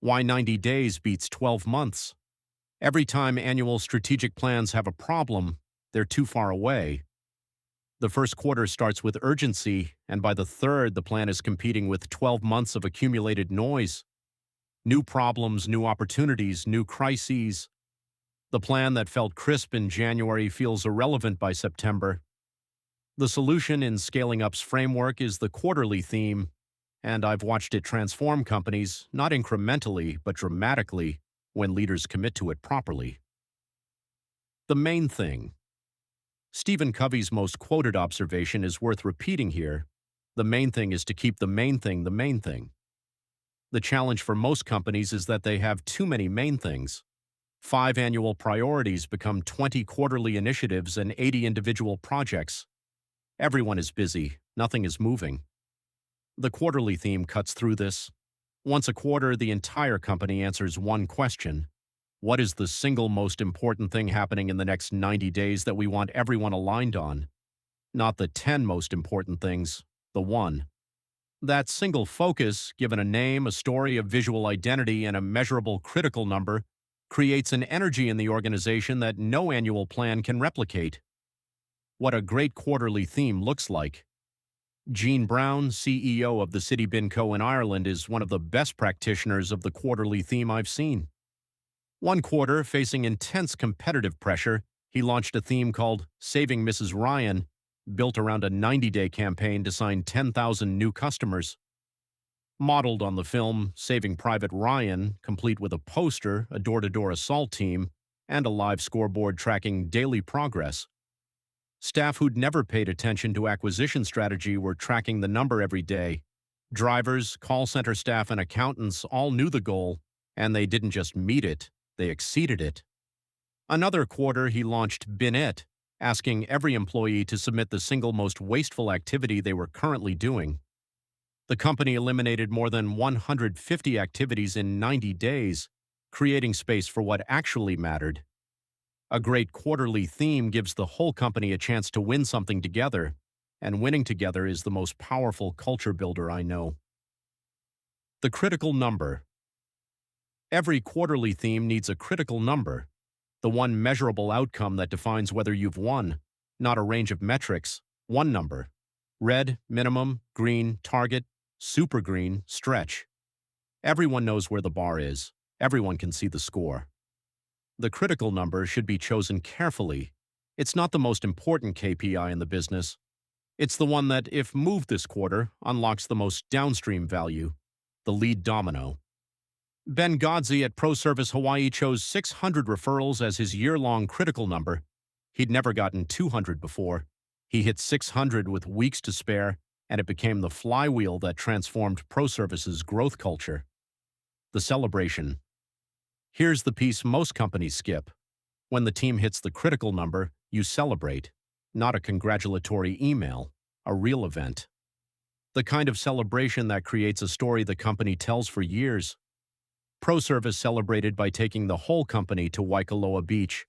Why 90 days beats 12 months. Every time annual strategic plans have a problem, they're too far away. The first quarter starts with urgency, and by the third, the plan is competing with 12 months of accumulated noise. New problems, new opportunities, new crises. The plan that felt crisp in January feels irrelevant by September. The solution in Scaling Up's framework is the quarterly theme, and I've watched it transform companies, not incrementally, but dramatically, when leaders commit to it properly. The main thing. Stephen Covey's most quoted observation is worth repeating here. The main thing is to keep the main thing the main thing. The challenge for most companies is that they have too many main things. 5 annual priorities become 20 quarterly initiatives and 80 individual projects. Everyone is busy, nothing is moving. The quarterly theme cuts through this. Once a quarter, the entire company answers one question. What is the single most important thing happening in the next 90 days that we want everyone aligned on? Not the 10 most important things, the one. That single focus, given a name, a story, a visual identity, and a measurable critical number, creates an energy in the organization that no annual plan can replicate. What a great quarterly theme looks like. Gene Brown, CEO of the City Bin Co. in Ireland, is one of the best practitioners of the quarterly theme I've seen. One quarter, facing intense competitive pressure, he launched a theme called Saving Mrs. Ryan, built around a 90-day campaign to sign 10,000 new customers. Modeled on the film Saving Private Ryan, complete with a poster, a door-to-door assault team, and a live scoreboard tracking daily progress. Staff who'd never paid attention to acquisition strategy were tracking the number every day. Drivers, call center staff, and accountants all knew the goal, and they didn't just meet it, they exceeded it. Another quarter, he launched Bin It, asking every employee to submit the single most wasteful activity they were currently doing. The company eliminated more than 150 activities in 90 days, creating space for what actually mattered. A great quarterly theme gives the whole company a chance to win something together, and winning together is the most powerful culture builder I know. The critical number. Every quarterly theme needs a critical number, the one measurable outcome that defines whether you've won, not a range of metrics, one number. Red, minimum; green, target; super green, stretch. Everyone knows where the bar is. Everyone can see the score. The critical number should be chosen carefully. It's not the most important KPI in the business. It's the one that, if moved this quarter, unlocks the most downstream value, the lead domino. Ben Godzi at ProService Hawaii chose 600 referrals as his year-long critical number. He'd never gotten 200 before. He hit 600 with weeks to spare, and it became the flywheel that transformed ProService's growth culture. The celebration. Here's the piece most companies skip. When the team hits the critical number, you celebrate. Not a congratulatory email, a real event. The kind of celebration that creates a story the company tells for years. ProService celebrated by taking the whole company to Waikoloa Beach.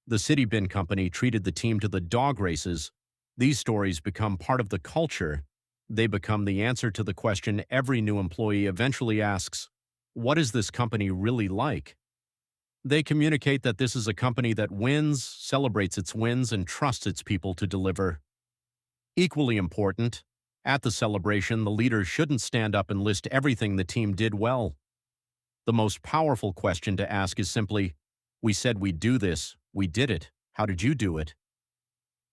The City Bin Company treated the team to the dog races. These stories become part of the culture. They become the answer to the question every new employee eventually asks, what is this company really like? They communicate that this is a company that wins, celebrates its wins, and trusts its people to deliver. Equally important, at the celebration, the leader shouldn't stand up and list everything the team did well. The most powerful question to ask is simply, we said we'd do this, we did it, how did you do it?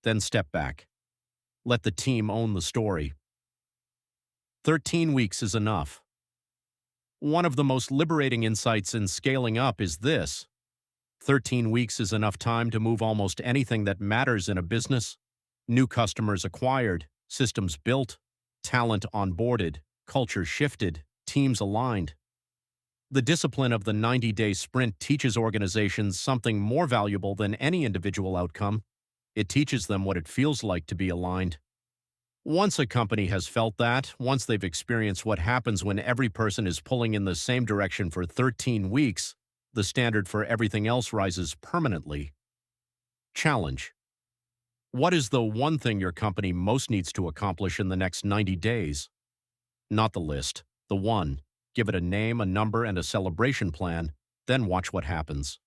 Then step back. Let the team own the story. 13 weeks is enough. One of the most liberating insights in scaling up is this. 13 weeks is enough time to move almost anything that matters in a business. New customers acquired, systems built, talent onboarded, culture shifted, teams aligned. The discipline of the 90-day sprint teaches organizations something more valuable than any individual outcome. It teaches them what it feels like to be aligned. Once a company has felt that, once they've experienced what happens when every person is pulling in the same direction for 13 weeks, the standard for everything else rises permanently. Challenge. What is the one thing your company most needs to accomplish in the next 90 days? Not the list, the one. Give it a name, a number, and a celebration plan, then watch what happens.